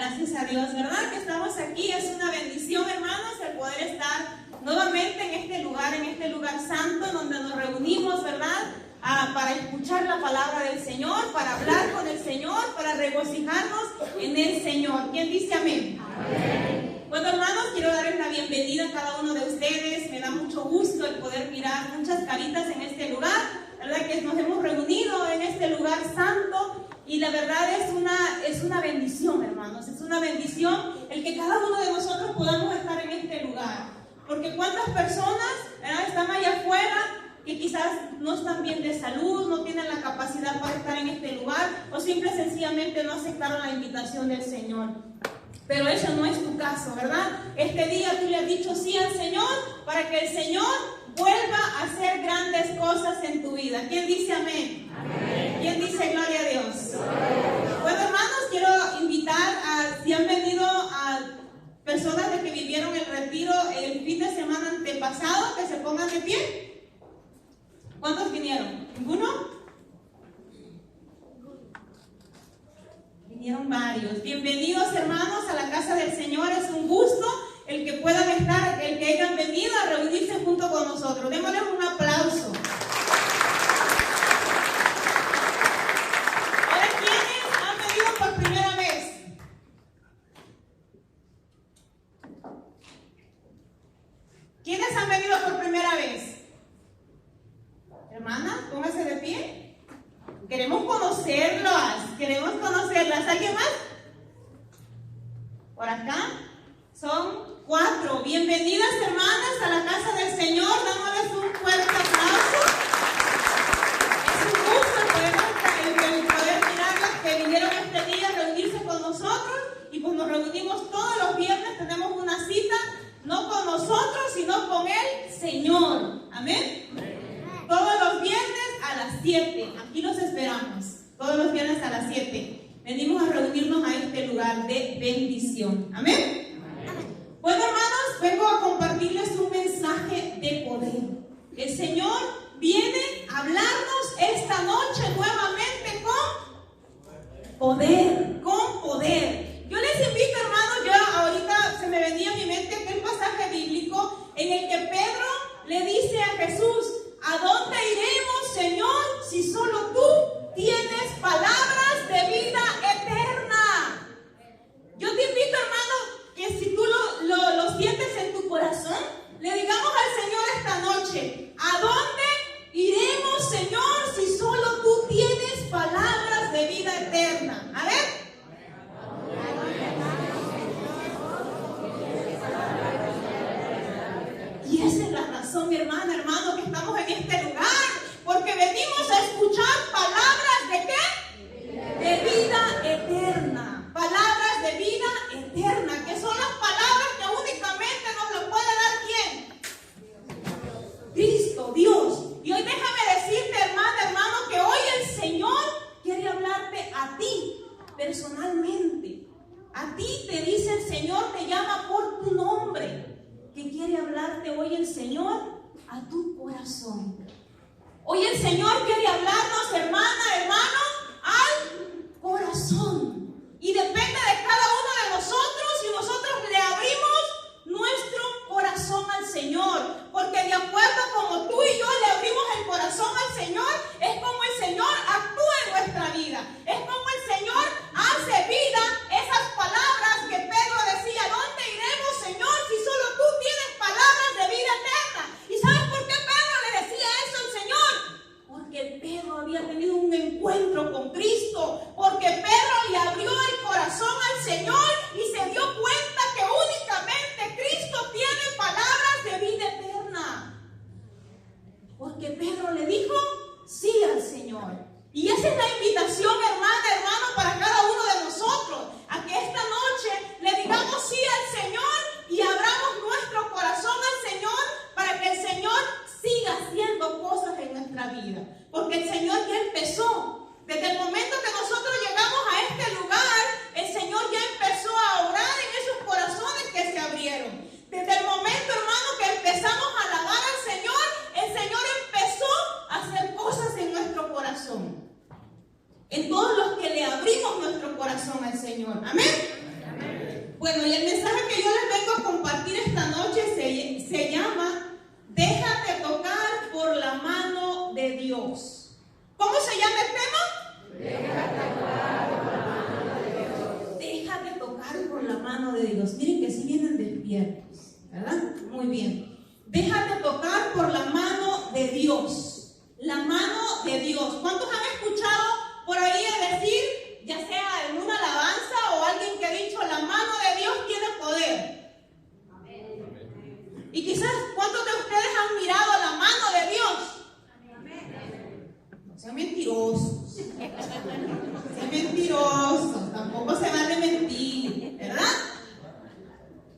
Gracias a Dios, ¿verdad? Que estamos aquí. Es una bendición, hermanos, el poder estar nuevamente en este lugar santo, donde nos reunimos, ¿verdad? Para escuchar la palabra del Señor, para hablar con el Señor, para regocijarnos en el Señor. ¿Quién dice amén? Amén. Bueno, hermanos, quiero darles la bienvenida a cada uno de ustedes. Me da mucho gusto el poder mirar muchas caritas en este lugar, ¿verdad? Que nos hemos reunido en este lugar santo. Y la verdad es una bendición, hermanos, es una bendición el que cada uno de nosotros podamos estar en este lugar. Porque cuántas personas, ¿verdad?, están allá afuera que quizás no están bien de salud, no tienen la capacidad para estar en este lugar, o simple y sencillamente no aceptaron la invitación del Señor. Pero eso no es tu caso, ¿verdad? Este día tú le has dicho sí al Señor para que el Señor vuelva a hacer grandes cosas en tu vida. ¿Quién dice amén? Amén. ¿Quién dice gloria a Dios? Bueno, hermanos, quiero invitar si han venido a personas de que vivieron el retiro el fin de semana antepasado, que se pongan de pie. ¿Cuántos vinieron? ¿Ninguno? Vinieron varios. Bienvenidos, hermanos, a la casa del Señor. Es un gusto el que puedan estar, el que hayan venido a reunirse junto con nosotros. Démosles un aplauso. Ahora, ¿quiénes han venido por primera vez? ¿Quiénes han venido por primera vez? Hermana, póngase de pie. Queremos conocerlas. ¿Alguien más? Por acá. Son 4. Bienvenidas, hermanas, a la casa del Señor. Dámosles un fuerte aplauso. Es un gusto el poder mirarlas que vinieron este día a reunirse con nosotros. Y pues nos reunimos todos los viernes. Tenemos una cita, no con nosotros, sino con el Señor. Amén. Todos los viernes a las 7. Aquí los esperamos. Todos los viernes a las 7. Venimos a reunirnos a este lugar de bendición. Amén. Bueno, hermanos, vengo a compartirles un mensaje de poder. El Señor viene a hablarnos esta noche nuevamente con poder, con poder. Yo les invito, hermanos, yo ahorita se me venía a mi mente aquel pasaje bíblico en el que Pedro le dice a Jesús: ¿a dónde iremos, Señor, si solo tú tienes palabras de vida eterna? Yo te invito, hermano, que si tú lo sientes en tu corazón, le digamos al Señor esta noche: ¿a dónde iremos, Señor, si solo tú tienes palabras de vida eterna? A ver. Y esa es la razón, mi hermana, hermano, que estamos en este lugar, porque venimos a escuchar palabras ¿de qué? De vida eterna. Palabras de vida eterna, que son las palabras que únicamente nos lo puede dar ¿quién? Cristo, Dios. Y hoy déjame decirte, hermana, hermano, que hoy el Señor quiere hablarte a ti personalmente. A ti te dice el Señor, te llama por tu nombre. Que quiere hablarte hoy el Señor a tu corazón. Hoy el Señor quiere hablarnos, hermana, hermano, al corazón. Y depende de cada uno de nosotros si nosotros le abrimos nuestro corazón al Señor. Porque de acuerdo como tú y yo le abrimos el corazón al Señor, es como el Señor actúa en nuestra vida. Es como el Señor hace vida esas palabras que Pedro decía: ¿dónde iremos, Señor, si solo tú tienes palabras de vida eterna? ¿Y sabes por qué Pedro le decía eso al Señor? Porque Pedro había tenido un encuentro de Dios. Miren que sí vienen despiertos, ¿verdad? Muy bien. Déjate tocar por la mano de Dios. La mano de Dios. ¿Cuántos han escuchado por ahí decir, ya sea en una alabanza o alguien que ha dicho, la mano de Dios tiene poder? Amén. Y quizás, ¿cuántos de ustedes han mirado la mano de Dios? Amén. No sean mentirosos. Sean mentirosos. Tampoco se vale mentir, ¿verdad?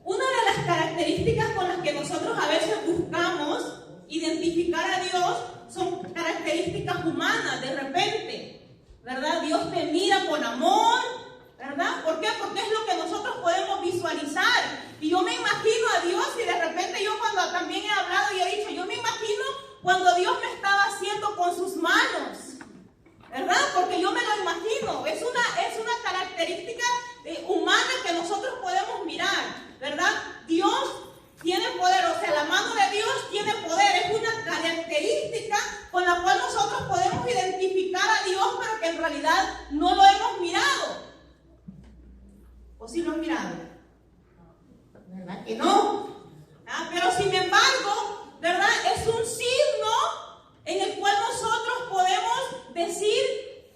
Una de las características con las que nosotros a veces buscamos identificar a Dios son características humanas de repente, ¿verdad? Dios te mira con amor, ¿verdad? ¿Por qué? Porque es lo que nosotros podemos visualizar. Y yo me imagino a Dios y de repente yo cuando también he hablado y he dicho, yo me imagino cuando Dios me estaba haciendo con sus manos, ¿verdad? Porque yo me lo imagino. Es una característica humana que nosotros podemos mirar, ¿verdad? Dios tiene poder, o sea, la mano de Dios tiene poder. Es una característica con la cual nosotros podemos identificar a Dios, pero que en realidad no lo hemos mirado. ¿O sí lo han mirado? ¿Verdad que no? Pero sin embargo, ¿verdad? Es un signo en el cual nosotros podemos decir,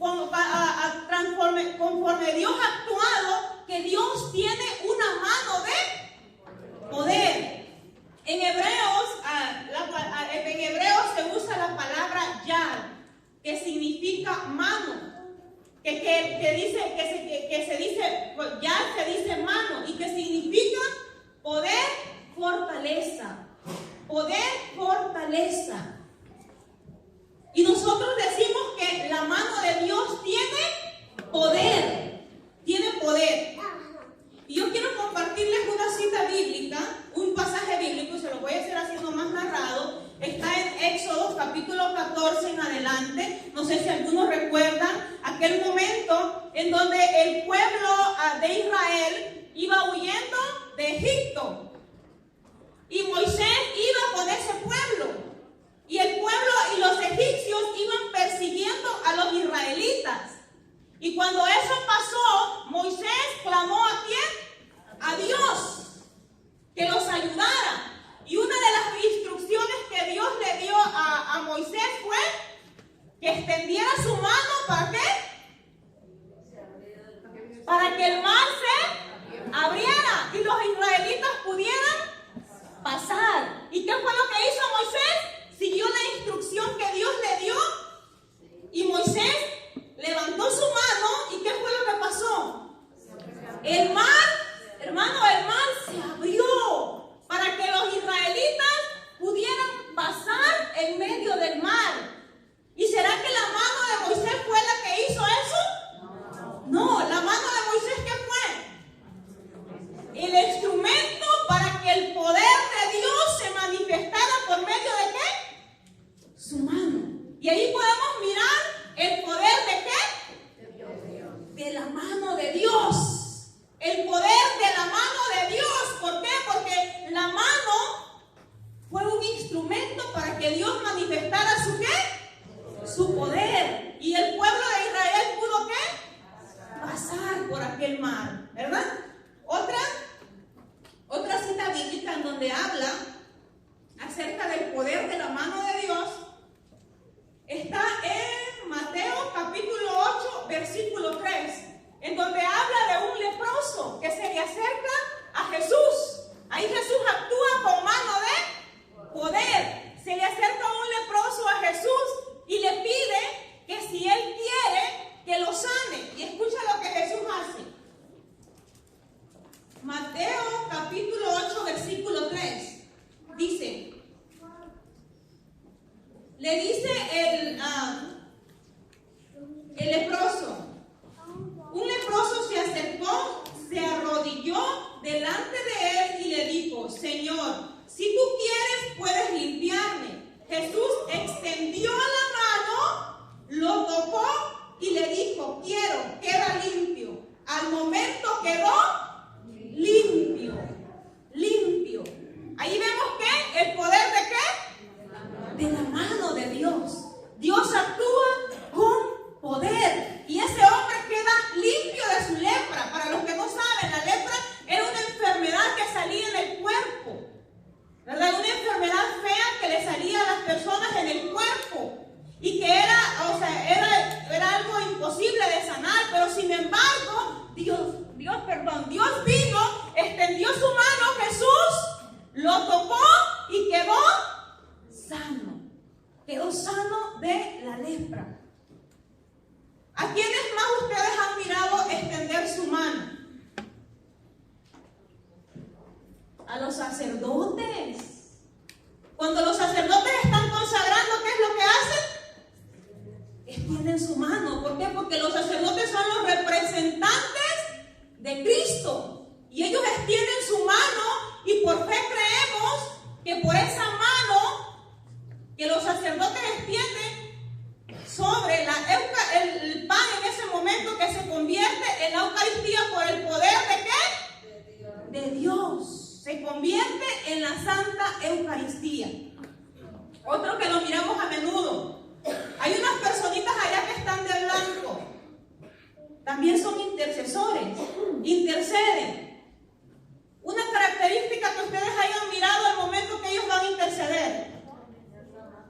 conforme Dios ha actuado, que Dios tiene una mano de poder. En Hebreos se usa la palabra yad, que significa mano, que se dice, yad se dice mano, y que significa poder, fortaleza. Poder, fortaleza. Y nosotros decimos que la mano de Dios tiene poder. Tiene poder. Y yo quiero compartirles una cita bíblica, un pasaje bíblico, y se lo voy a hacer haciendo más narrado. Está en Éxodo capítulo 14 en adelante. No sé si algunos recuerdan aquel momento en donde el pueblo de Israel iba huyendo de Egipto. Y Moisés iba con ese pueblo. Y el pueblo y los egipcios iban persiguiendo a los israelitas. Y cuando eso pasó, Moisés clamó ¿a quién? A Dios, que los ayudara. Y una de las instrucciones que Dios le dio a Moisés fue que extendiera su mano, ¿para qué? Para que el mar se abriera y los israelitas pudieran pasar. ¿Y qué fue lo que hizo Moisés? Siguió la instrucción que Dios le dio y Moisés levantó su mano. ¿Y qué fue lo que pasó? El mar, hermano, el mar se abrió para que los israelitas pudieran pasar en medio del mar. ¿Y será que la mano de Moisés fue la que hizo eso? No, la mano de Moisés, ¿qué fue? El instrumento para que el poder de Dios se manifestara por medio de ¿qué? Su mano. Y ahí podemos mirar el poder de ¿qué? De la mano de Dios. El poder de la mano de Dios. ¿Por qué? Porque la mano fue un instrumento para que Dios manifestara su ¿qué? Su poder. Y el pueblo de Israel pudo ¿qué? Pasar por aquel mar, ¿verdad? Otra cita bíblica en donde habla acerca del poder de la mano de Dios está en Mateo capítulo 8 versículo 3, en donde habla de un leproso que se le acerca a Jesús. Ahí Jesús actúa con mano de poder. Se le acerca un leproso a Jesús y le pide que si él quiere que lo sane. Y escucha lo que Jesús hace. Mateo capítulo 8 versículo 3 dice, le dice el leproso, un leproso se acercó, se arrodilló delante de él y le dijo, también son intercesores, interceden. Una característica que ustedes hayan mirado al momento que ellos van a interceder.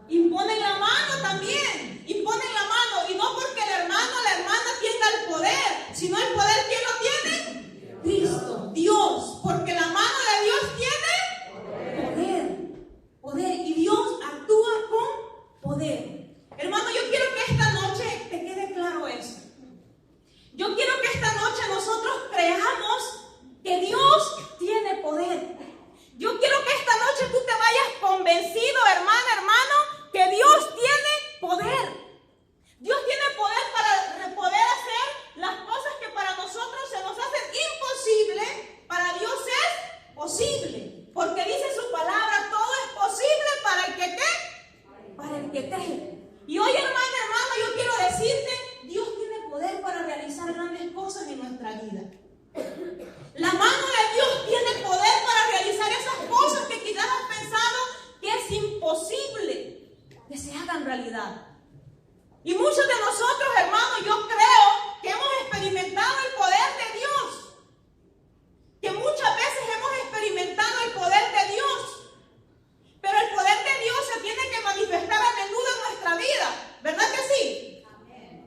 Imponen la mano también, imponen la mano, y no porque el hermano o la hermana tenga el poder, sino el poder, ¿quién lo tiene? Cristo, Dios, porque la mano de Dios tiene poder, y Dios actúa con poder. Hermano, yo quiero que esta noche te quede claro eso. Yo quiero que esta noche nosotros creamos que Dios tiene poder. Yo quiero que esta noche tú te vayas convencido, hermana, hermano, que Dios tiene poder. Dios tiene poder para poder hacer las cosas que para nosotros se nos hacen imposible. Para Dios es posible. Porque dice su palabra, todo es posible para el que cree. Para el que cree. Y hoy, hermana, hermano, yo quiero decirte, Dios tiene poder para realizar grandes cosas en nuestra vida. La mano de Dios tiene poder para realizar esas cosas que quizás has pensado que es imposible que se hagan realidad. Y muchos de nosotros, hermanos, yo creo que hemos experimentado el poder de Dios. Que muchas veces hemos experimentado el poder de Dios. Pero el poder de Dios se tiene que manifestar a menudo en nuestra vida. ¿Verdad que sí?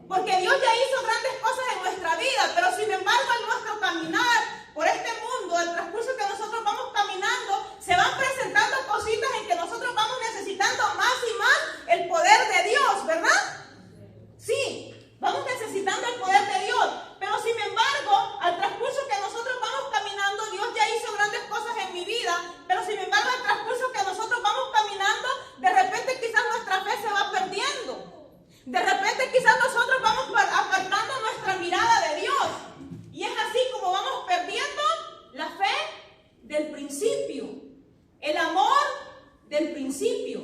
Porque Dios ya hizo grandes cosas en nuestra vida, pero sin embargo en nuestro caminar por este mundo, el transcurso que nosotros vamos caminando, se van presentando cositas en que nosotros vamos necesitando más y más el poder de Dios, ¿verdad? Sí, vamos necesitando el poder de Dios, pero sin embargo, al transcurso que nosotros vamos caminando, Dios ya hizo grandes cosas en mi vida, pero sin embargo, al transcurso que nosotros vamos caminando, de repente quizás nuestra fe se va perdiendo. De repente quizás nosotros vamos apartando nuestra mirada de Dios. Y es así como vamos perdiendo la fe del principio, el amor del principio.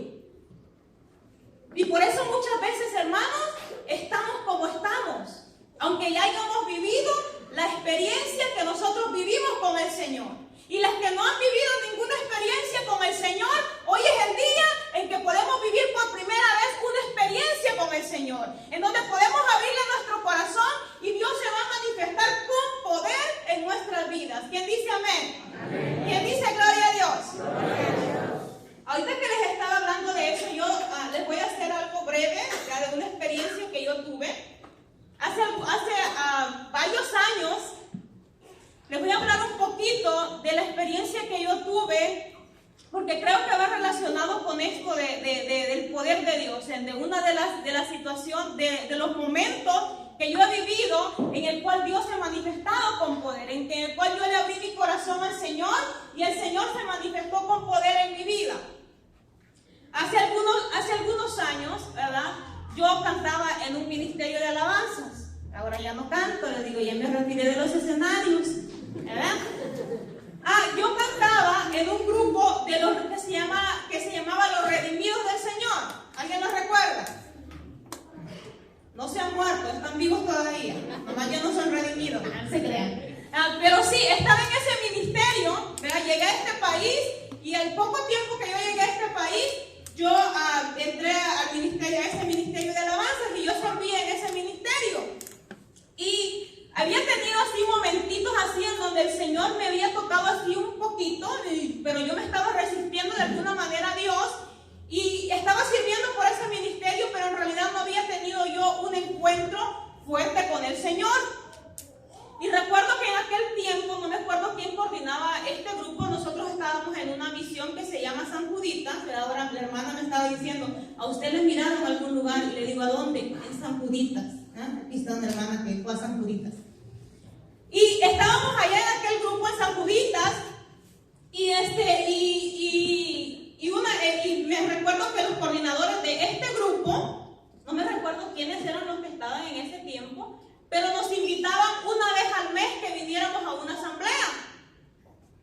Y por eso muchas veces, hermanos, estamos como estamos. Aunque ya hayamos vivido la experiencia que nosotros vivimos con el Señor. Y las que no han vivido ninguna experiencia con el Señor, hoy es el día en que podemos vivir por primera vez una experiencia con el Señor, en donde podemos abrirle nuestro corazón y Dios se va a manifestar con poder en nuestras vidas. ¿Quién dice amén? Amén. ¿Quién dice gloria a Dios? Gloria a Dios. Ahorita que les estaba hablando de eso, yo les voy a hacer algo breve, de una experiencia que yo tuve. Hace varios años, les voy a hablar un poquito de la experiencia que yo tuve, porque creo que va relacionado con esto del poder de Dios, de una de las situaciones, de los momentos que yo he vivido, en el cual Dios se ha manifestado con poder, en el cual yo le abrí mi corazón al Señor, y el Señor se manifestó con poder en mi vida. Hace algunos años, ¿verdad? Yo cantaba en un ministerio de alabanzas. Ahora ya no canto, les digo, ya me retiré de los escenarios, ¿verdad? Yo cantaba en un grupo de los que se llamaba Los Redimidos del Señor. ¿Alguien los recuerda? No se han muerto, están vivos todavía. Nomás ya no son redimidos, no se crean. Pero sí, estaba en ese ministerio, ¿verdad? Llegué a este país, y al poco tiempo que yo llegué a este país, yo entré a ese ministerio de alabanzas, y yo servía en ese ministerio. Y había tenido así momentitos así en donde el Señor me había tocado así un poquito, pero yo me estaba resistiendo de alguna manera a Dios, y estaba sirviendo por ese ministerio, pero en realidad no había tenido yo un encuentro fuerte con el Señor. Y recuerdo que en aquel tiempo, no me acuerdo quién coordinaba este grupo, nosotros estábamos en una misión que se llama San Juditas. Ahora la hermana me estaba diciendo, ¿a usted les miraron en algún lugar? Y le digo, ¿a dónde? En San Juditas. Aquí está una hermana que fue a San Juditas. Y estábamos allá en aquel grupo en San Juditas, y me recuerdo que los coordinadores de este grupo, no me recuerdo quiénes eran los que estaban en ese tiempo, pero nos invitaban una vez al mes que viniéramos a una asamblea.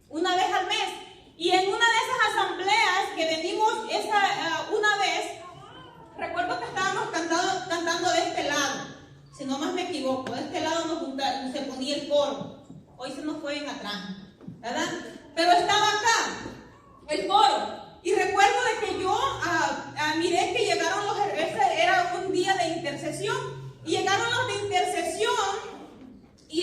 Una vez al mes. Y en una de esas asambleas que venimos una vez, recuerdo que estábamos cantando de este lado. Si no más me equivoco, de este lado se ponía el coro. Hoy se nos fue en atrás, ¿verdad? Pero estaba acá el coro. Y recuerdo de que yo miré que llegaron era un día de intercesión. Y llegaron los de intercesión Y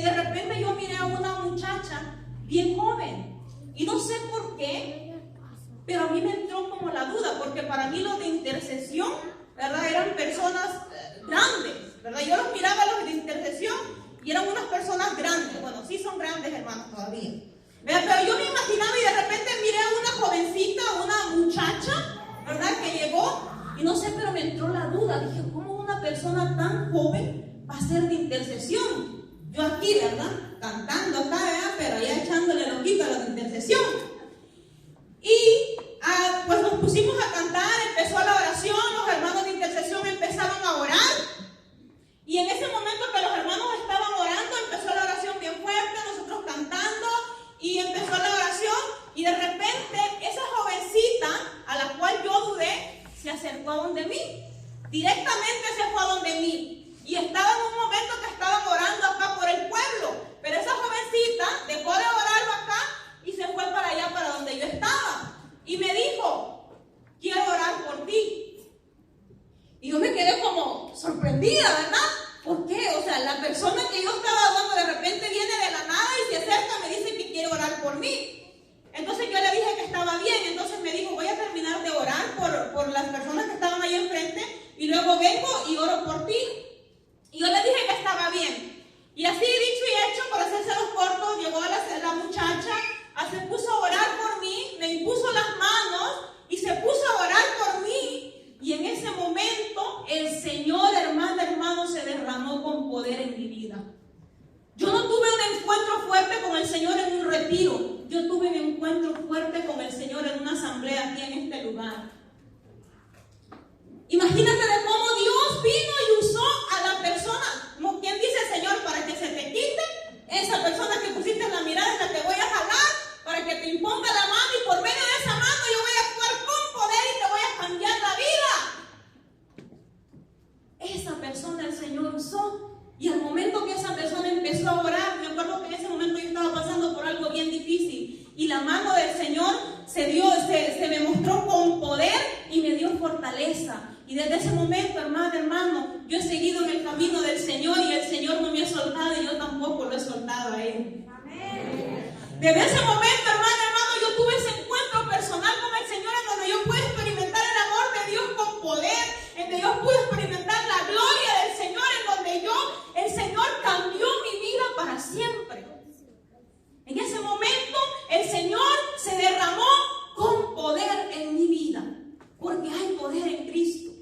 de repente yo miré a una muchacha bien joven. Y no sé por qué, pero a mí me entró como la duda, porque para mí los de intercesión, ¿verdad? Eran personas grandes, ¿verdad? Yo los miraba a los de intercesión y eran unas personas grandes. Bueno, sí son grandes, hermanos, todavía. ¿Verdad? Pero yo me imaginaba y de repente miré a una jovencita, una muchacha, ¿verdad? Que llegó y no sé, pero me entró la duda. Dije, ¿cómo una persona tan joven va a ser de intercesión? Yo aquí, ¿verdad? Cantando acá, ¿verdad? Pero allá echándole loquito a los de intercesión. Y pues nos pusimos a cantar, empezó la oración, los hermanos de intercesión empezaron a orar. Y en ese momento que los hermanos estaban orando, empezó la oración bien fuerte, nosotros cantando, y empezó la oración, y de repente esa jovencita, a la cual yo dudé, se acercó a donde mí. Directamente se fue a donde mí. Y estaba en un momento que estaban orando acá por el pueblo. Pero esa jovencita dejó de orarlo acá y se fue para allá, para donde yo estaba. Y me dijo, quiero orar por ti. Y yo me quedé como sorprendida, ¿verdad? ¿Por qué? O sea, la persona que yo estaba hablando de repente viene de la nada y se acerca, me dice que quiere orar por mí. Entonces yo le dije que estaba bien. Entonces me dijo, voy a terminar de orar por las personas que estaban ahí enfrente y luego vengo y oro por ti. Y yo le dije que estaba bien. Y así dicho y hecho, para hacerse los cortos, llegó la muchacha, se puso a orar por mí, me impuso las manos y se puso a orar por mí. Y en ese momento el Señor, hermano, se derramó con poder en mi vida. Yo no tuve un encuentro fuerte con el Señor en un retiro. Yo tuve un encuentro fuerte con el Señor en una asamblea aquí en este lugar. Imagínate de cómo Dios vino y usó a la persona, como quien dice, Señor, para que se te quite esa persona que pusiste en la mirada, en la que voy a jalar, para que te imponga la mano, y por medio de esa mano yo voy a actuar con poder y te voy a cambiar la vida. Esa persona el Señor usó, y al momento que esa persona empezó a orar, me acuerdo que en ese momento yo estaba pasando por algo bien difícil, y la mano del Señor se me mostró con poder y me dio fortaleza. Y desde ese momento, hermano, yo he seguido en el camino del Señor, y el Señor no me ha soltado y yo tampoco lo he soltado a Él. Amén. Desde ese momento, hermano, yo tuve ese encuentro personal con el Señor, en donde yo pude experimentar el amor de Dios con poder, en donde yo pude experimentar la gloria del Señor, en donde el Señor cambió mi vida para siempre. En ese momento, el Señor se derramó con poder en mi vida, porque hay poder en Cristo.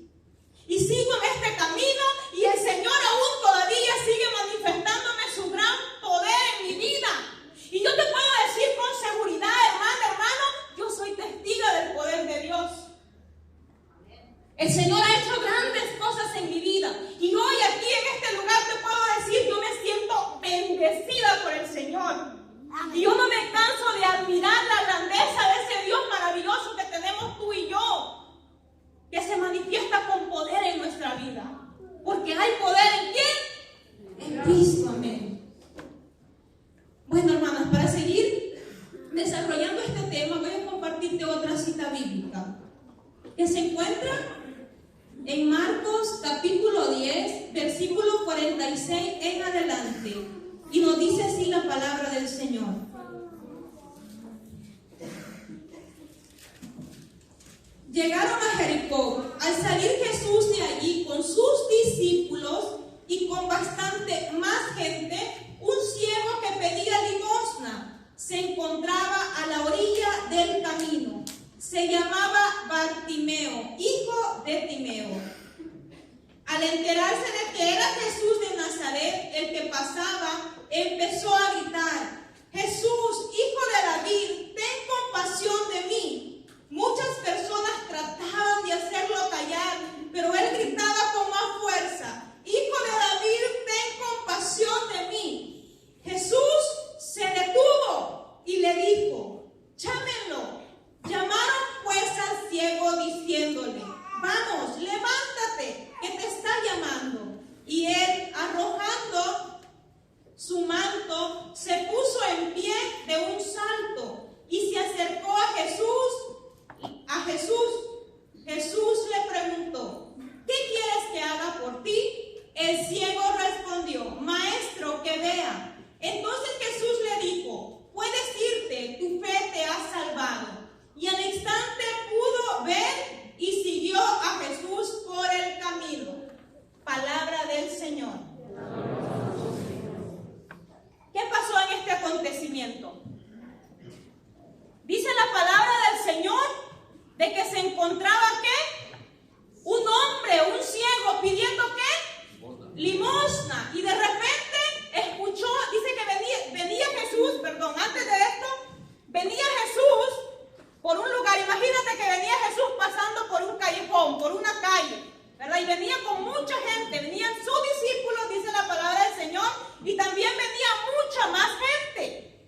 Y sigo en este camino, y el Señor aún todavía sigue manifestándome su gran poder en mi vida. Y yo te puedo decir con seguridad, hermano, yo soy testiga del poder de Dios. El Señor ha hecho grandes cosas en mi vida. Y hoy aquí en este lugar te puedo decir, yo me siento bendecida por el Señor. Y yo no me canso de admirar la grandeza de ese Dios maravilloso que tenemos tú y yo, que se manifiesta con poder en nuestra vida. Porque hay poder ¿en quién? En Cristo, amén. Bueno, hermanas, para seguir desarrollando este tema, voy a compartirte otra cita bíblica que se encuentra en Marcos capítulo 10, versículo 46 en adelante. Y nos dice así la palabra del Señor. Llegaron a Jericó. Al salir Jesús de allí con sus discípulos y con bastante más gente, un ciego que pedía limosna se encontraba a la orilla del camino. Se llamaba Bartimeo, hijo de Timeo. Al enterarse de que era Jesús de Nazaret el que pasaba, empezó a gritar: Jesús, hijo de David, ten compasión de mí. Muchas personas trataban de hacerlo callar, pero él gritaba con más fuerza: Hijo de David, ten compasión de mí. Jesús se detuvo y le dijo: llámenlo. Llamaron pues al ciego diciéndole: vamos, levántate, que te está llamando. Y él, arrojando de que se encontraba ¿qué? Un hombre, un ciego pidiendo ¿qué? Limosna. Y de repente escuchó, dice que venía Jesús, antes de esto, venía Jesús por un lugar. Imagínate que venía Jesús pasando por un callejón, por una calle, ¿verdad? Y venía con mucha gente, venían sus discípulos, dice la palabra del Señor, y también venía mucha más gente.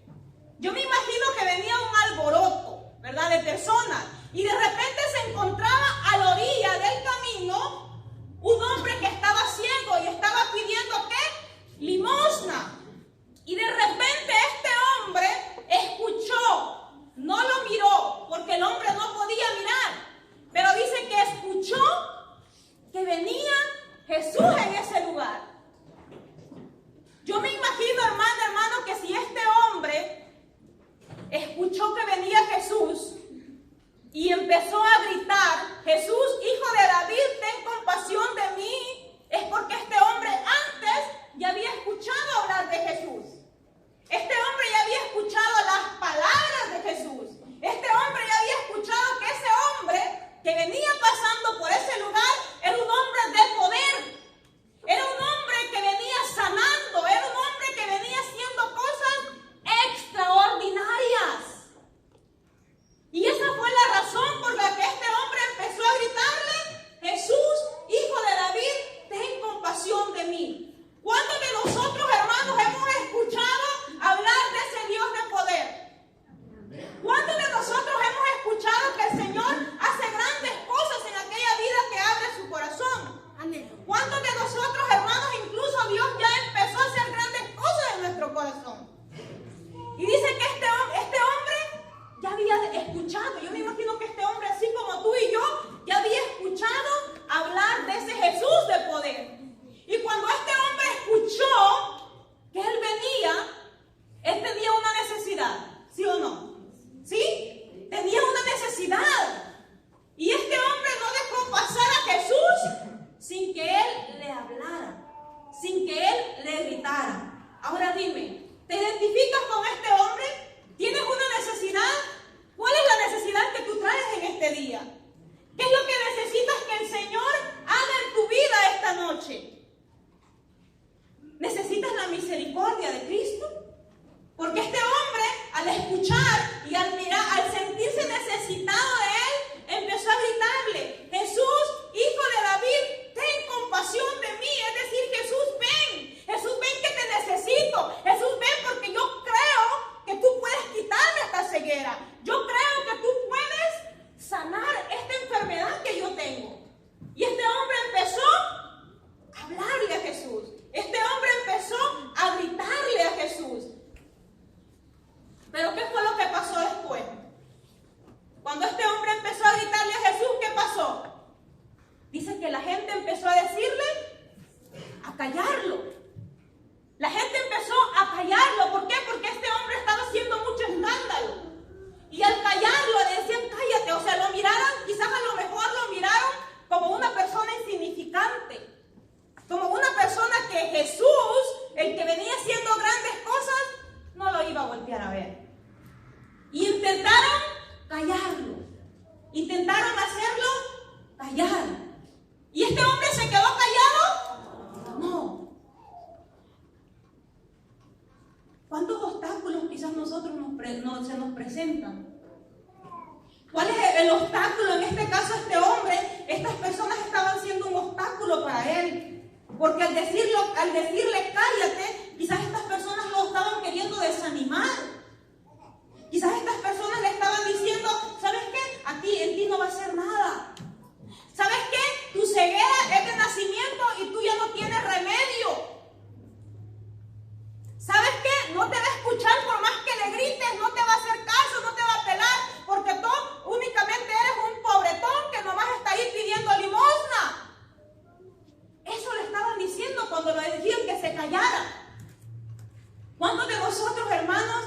Yo me imagino que venía un alboroto, ¿verdad? De personas. Y de repente se encontraba a la orilla del camino un hombre que estaba ciego y estaba pidiendo ¿qué? Limosna. Y de repente este hombre escuchó, no lo miró, porque el hombre no podía mirar, pero dice que escuchó que venía Jesús en ese lugar. Yo me imagino, hermano, que si este hombre escuchó que venía Jesús y empezó a gritar, Jesús, hijo de David, ten compasión de mí, es porque este hombre antes ya había escuchado hablar de Jesús. Este hombre ya había escuchado las palabras de Jesús. Este hombre ya había escuchado que ese hombre que venía pasando por ese lugar era un hombre de poder. Era un hombre que venía sanando. Era un hombre que venía haciendo cosas extraordinarias. Y esa fue la razón por la que este hombre empezó a gritarle, Jesús, hijo de David, ten compasión de mí. ¿Cuántos de nosotros, hermanos, hemos escuchado hablar de ese Dios de poder? ¿Cuántos de nosotros hemos escuchado que el Señor hace grandes cosas en aquella vida que abre su corazón? ¿Cuántos de nosotros, hermanos, incluso Dios ya empezó a hacer grandes cosas en nuestro corazón? Y dice que este hombre ya había escuchado. Yo me imagino que este hombre, así como tú y yo, ya había escuchado hablar de ese Jesús de poder. Y cuando este hombre escuchó que él venía, él tenía una necesidad, ¿sí o no? ¿Sí? Tenía una necesidad. Y este hombre no dejó pasar a Jesús sin que él le hablara, sin que él le gritara. Ahora dime, ¿te identificas con este hombre? ¿Tienes una necesidad? ¿Cuál es la necesidad que tú traes en este día? ¿Qué es lo que necesitas que el Señor haga en tu vida esta noche? ¿Necesitas la misericordia de Cristo? Porque este hombre, al escuchar y al mirar, al sentirse necesitado de él, empezó a gritarle, Jesús, hijo de David, ten compasión de mí. Es decir, Jesús, ven que te necesito. Jesús, ven porque yo creo que tú puedes quitarme esta ceguera. Yo creo que tú puedes sanar esta enfermedad que yo tengo. Y este hombre empezó a hablarle a Jesús. Este hombre empezó a gritarle a Jesús. Pero ¿qué fue lo que pasó después? Cuando este hombre empezó a gritarle a Jesús, ¿qué pasó? Dice que la gente empezó a decirle, a callarlo. La gente empezó a callarlo. ¿Por qué? Porque este hombre estaba haciendo mucho escándalo. Y al callarlo le decían, cállate. O sea, lo miraron, quizás a lo mejor lo miraron como una persona insignificante. Como una persona que Jesús, el que venía haciendo grandes cosas, no lo iba a voltear a ver. Y intentaron callarlo. Intentaron hacerlo callar. ¿Y este hombre se quedó callado? No. ¿Cuántos obstáculos quizás nosotros se nos presentan? ¿Cuál es el obstáculo? En este caso, este hombre, estas personas estaban siendo un obstáculo para él. Porque al decirle cállate, quizás estas personas lo estaban queriendo desanimar. Quizás estas personas le estaban diciendo, ¿sabes qué? En ti no va a hacer nada. ¿Sabes qué? Tu ceguera es de nacimiento y tú ya no tienes remedio. ¿Sabes qué? No te va a escuchar por más que le grites, no te va a hacer caso, no te va a pelar, porque tú únicamente eres un pobretón que nomás está ahí pidiendo limosna. Eso le estaban diciendo cuando le decían que se callara. ¿Cuántos de nosotros, hermanos,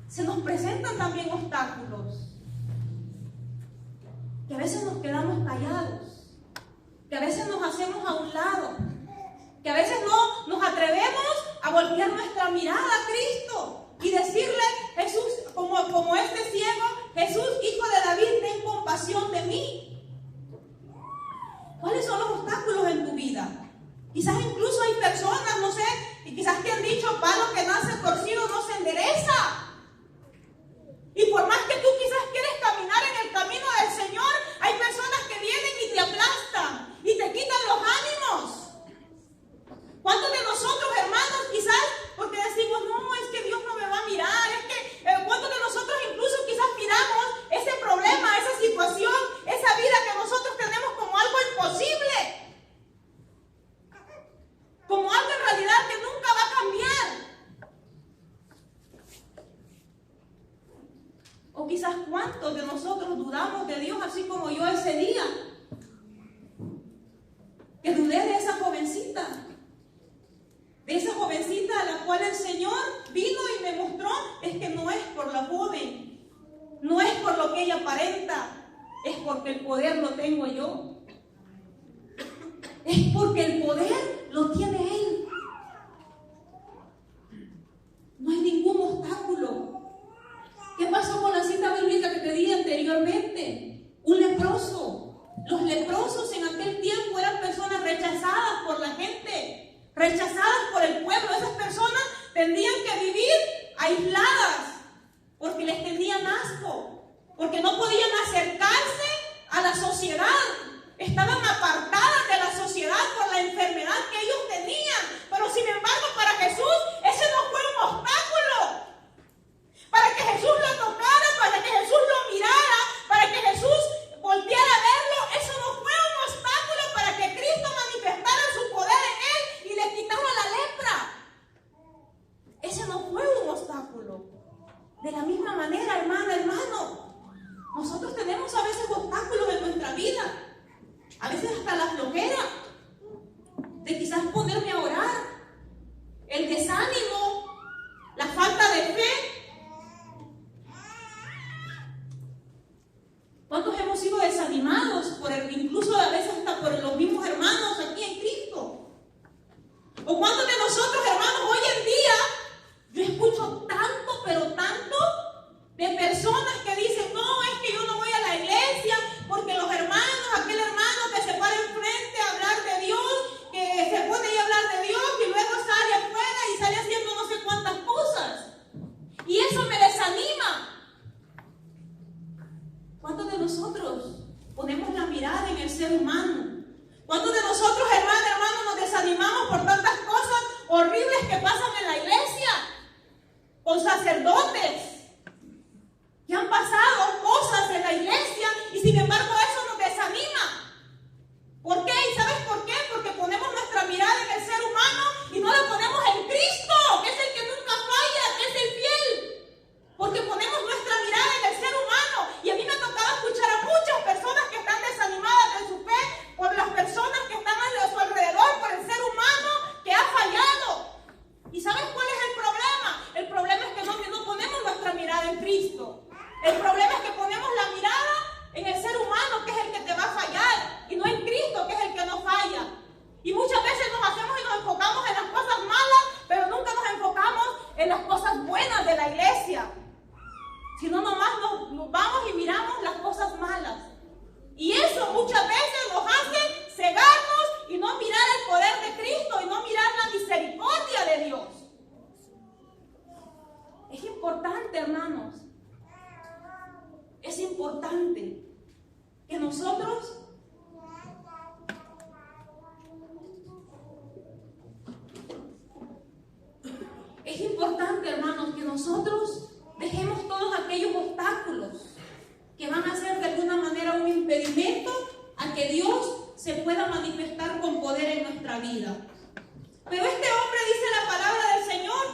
se nos presentan también obstáculos? Que a veces nos quedamos callados, que a veces nos hacemos a un lado, que a veces no nos atrevemos a voltear nuestra mirada a Cristo y decirle, Jesús, como este ciego, Jesús, hijo de David, ten compasión de mí. quizás cuántos de nosotros dudamos de Dios, así como yo ese día, que dudé de esa jovencita a la cual el Señor vino y me mostró, es que no es por la joven, no es por lo que ella aparenta, es porque el poder lo tengo yo. Es porque el poder lo tiene Él. No hay ningún obstáculo. ¿Qué pasó con la cita bíblica que te di anteriormente? Un leproso. Los leprosos en aquel tiempo eran personas rechazadas por la gente, rechazadas por el pueblo. Esas personas tendrían que vivir aisladas porque les tenían asco, porque no podían acercarse a la sociedad. Estaban apartadas de la sociedad por la enfermedad que ellos tenían. Pero sin embargo, para Jesús, ese no fue un obstáculo. Para que Jesús lo tocara, para que Jesús lo mirara, para que Jesús volviera a verlo, eso no fue un obstáculo para que Cristo manifestara su poder en él y le quitara la lepra. Ese no fue un obstáculo. De la misma manera, hermana, hermano, nosotros tenemos a veces obstáculos en nuestra vida. A veces hasta la flojera de quizás ponerme a orar, el desánimo, la falta de fe. ¿Cuántos hemos sido desanimados incluso a veces hasta por los mismos hermanos aquí en Cristo? ¿O cuántos de nosotros, hermanos, hoy en día, yo escucho tanto, pero tanto, de personas que dicen, no, es que yo no voy a la iglesia porque los hermanos, aquel hermano que se para enfrente a hablar de Dios, que se pone ahí a hablar de Dios y luego sale afuera y sale haciendo no sé cuántas cosas. Y eso me desanima. ¿Cuántos de nosotros ponemos la mirada en el ser humano? ¿Cuántos de nosotros, hermanos, nos desanimamos por tantas cosas horribles que pasan en la iglesia? Con sacerdotes que han pasado cosas en la iglesia y sin embargo eso nos desanima. ¿Por qué? ¿Y sabes por qué? Porque ponemos nuestra mirada en el ser humano y no la ponemos en Cristo, que es el que nunca falla, que es el fiel. Porque ponemos nuestra mirada en el ser humano. Y a mí me ha tocado escuchar a muchas personas que están desanimadas de su fe por las personas que están a su alrededor, por el ser humano que ha fallado. ¿Y sabes cuál es el problema? El problema es que no ponemos nuestra mirada en Cristo. El problema es que ponemos la mirada en el ser humano, que es el que te va a fallar, y no en Cristo, que es el que no falla. Y muchas veces nos hacemos y nos enfocamos en las cosas malas, pero nunca nos enfocamos en las cosas buenas de la iglesia. Si no, nomás nos vamos y miramos las cosas malas. Y eso muchas veces nos hace cegarnos y no mirar el poder de Cristo y no mirar la misericordia de Dios. Es importante, hermanos. Es importante que nosotros dejemos todos aquellos obstáculos que van a ser de alguna manera un impedimento a que Dios se pueda manifestar con poder en nuestra vida. Pero este hombre dice la palabra del Señor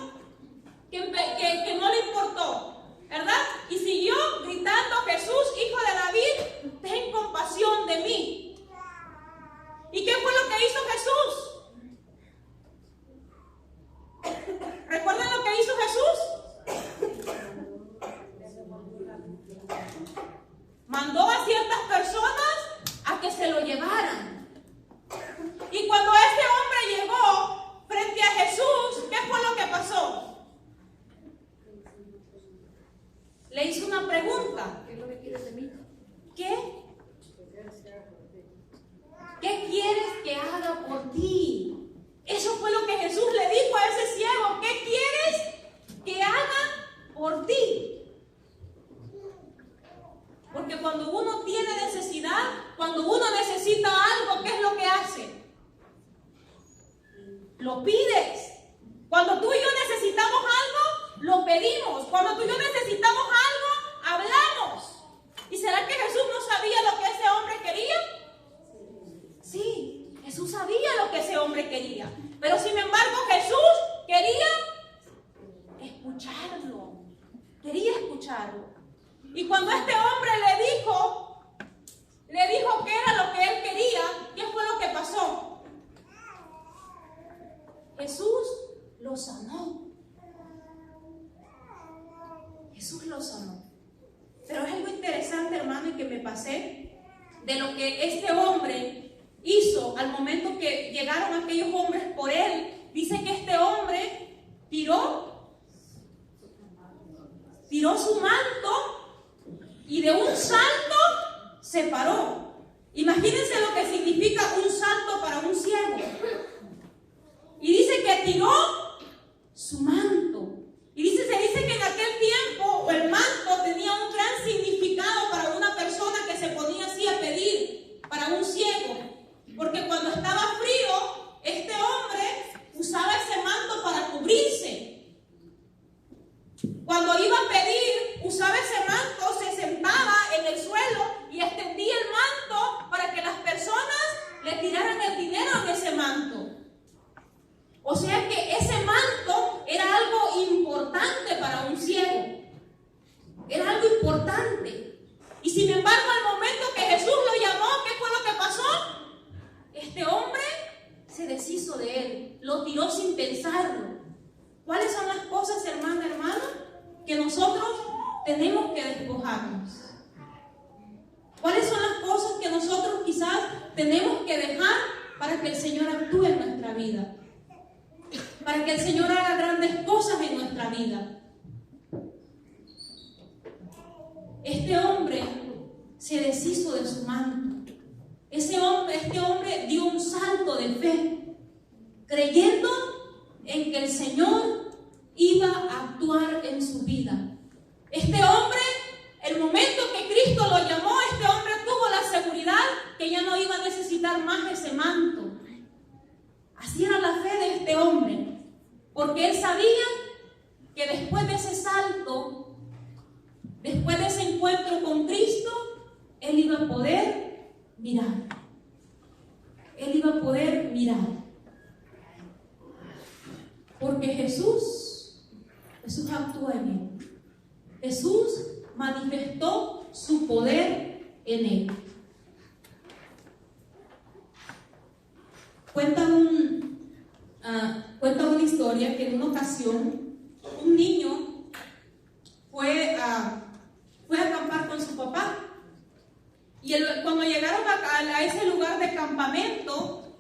que no le importó, ¿verdad? Y siguió gritando: Jesús, hijo de David, ten compasión de mí. ¿Y qué fue lo que hizo Jesús? ¿Recuerdan lo que hizo Jesús? Mandó a ciertas personas a que se lo llevaran. Y cuando este hombre llegó frente a Jesús, ¿qué fue lo que pasó? Le hizo una pregunta. ¿Qué es lo que quieres de mí? ¿Qué? ¿Qué quieres que haga por ti? Eso fue lo que Jesús le dijo a ese ciego. ¿Qué quieres que haga por ti? Porque cuando uno tiene necesidad, cuando uno necesita algo, ¿qué es lo que hace? Lo pides. Cuando tú y yo necesitamos algo, lo pedimos. Cuando tú y yo necesitamos algo, hablamos. ¿Y será que Jesús no sabía lo que ese hombre quería? Sí, Jesús sabía lo que ese hombre quería. Pero sin embargo, Jesús quería escucharlo. Quería escucharlo. Y cuando este hombre le dijo que era lo que él quería, ¿qué fue lo que pasó? Jesús lo sanó. Jesús lo sanó. Pero es algo interesante, hermano, y que me pasé de lo que este hombre hizo al momento que llegaron aquellos hombres por él. Dice que este hombre tiró su manto y de un salto se paró. Imagínense lo que significa un salto para un ciego. Y dice que tiró su manto. Y se dice que en aquel tiempo el manto tenía un gran significado para una persona que se ponía así a pedir, para un ciego. Porque cuando estaba frío, este hombre usaba ese manto para cubrirse. Cuando iba a pedir, usaba ese manto, se sentaba en el suelo y extendía el manto para que las personas le tiraran el dinero en ese manto. O sea que ese manto era algo importante para un ciego. Era algo importante. Y sin embargo, al momento que Jesús lo llamó, ¿qué fue lo que pasó? Este hombre se deshizo de él, lo tiró sin pensarlo. ¿Cuáles son las cosas, hermana, que nosotros tenemos que despojarnos? ¿Cuáles son las cosas que nosotros quizás tenemos que dejar para que el Señor actúe en nuestra vida? Para que el Señor haga grandes cosas en nuestra vida. Este hombre se deshizo de su manto. Este hombre dio un salto de fe, creyendo en que el Señor iba a actuar en su vida. Este hombre, el momento que Cristo lo llamó, este hombre tuvo la seguridad que ya no iba a necesitar más ese manto. Así era la fe de este hombre. Porque él sabía que después de ese salto, después de ese encuentro con Cristo, él iba a poder mirar. Él iba a poder mirar. Porque Jesús actuó en él. Jesús manifestó su poder en él. Cuenta una historia que en una ocasión un niño fue a acampar con su papá. Y cuando llegaron a ese lugar de campamento,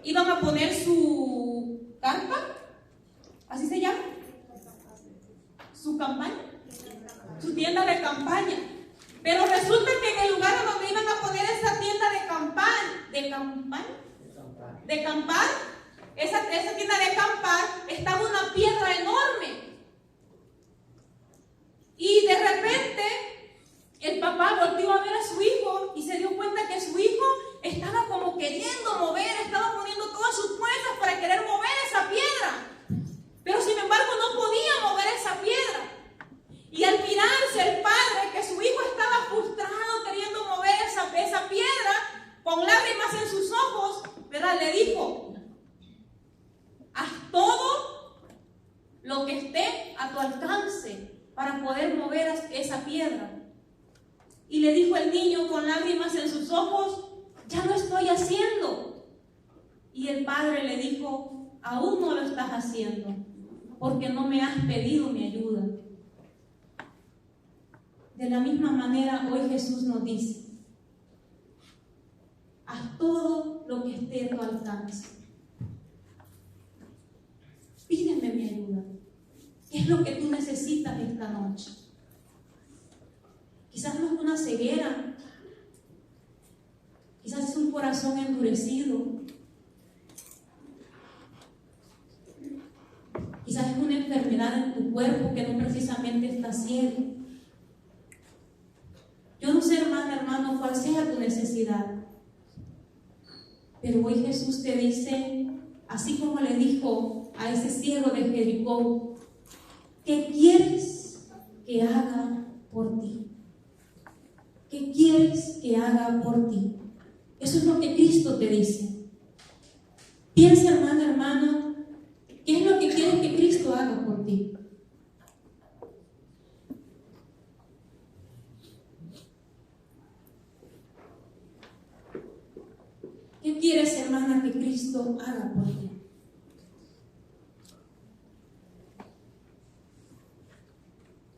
iban a poner su carpa, ¿así se llama? Su campaña, su tienda de campaña. Pero resulta que en el lugar donde iban a poner esa tienda de acampar, esa tienda de acampar, estaba una piedra enorme. Y de repente el papá volteó a ver a su hijo y se dio cuenta que su hijo estaba como queriendo mover, estaba poniendo todas sus fuerzas para querer mover esa piedra. Pero sin embargo no podía mover esa piedra. Y al mirarse el padre, que su hijo estaba frustrado queriendo mover esa piedra, con lágrimas en sus ojos, ¿verdad?, le dijo: haz todo lo que esté a tu alcance para poder mover esa piedra. Y le dijo el niño con lágrimas en sus ojos: ya lo estoy haciendo. Y el padre le dijo: aún no lo estás haciendo, porque no me has pedido mi ayuda. De la misma manera, hoy Jesús nos dice: haz todo lo que esté a tu alcance. Pídeme mi ayuda. ¿Qué es lo que tú necesitas esta noche? Quizás no es una ceguera, quizás es un corazón endurecido, quizás es una enfermedad en tu cuerpo que no precisamente está ciego. Yo no sé, hermano, cuál sea tu necesidad, pero hoy Jesús te dice, así como le dijo a ese ciego de Jericó: ¿qué quieres que haga por ti? ¿Qué quieres que haga por ti? Eso es lo que Cristo te dice. Piensa, hermano, ¿qué es lo que quieres que Cristo haga por ti? Cristo haga por ti.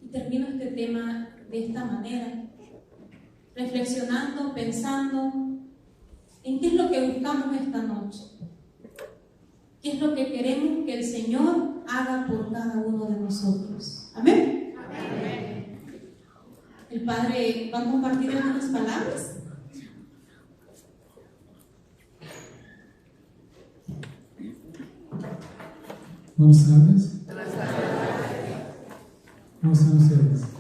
Y termino este tema de esta manera, reflexionando, pensando en qué es lo que buscamos esta noche. ¿Qué es lo que queremos que el Señor haga por cada uno de nosotros? Amén. Amén. El Padre va a compartir algunas palabras. Buenas tardes. ¿Cómo están ustedes?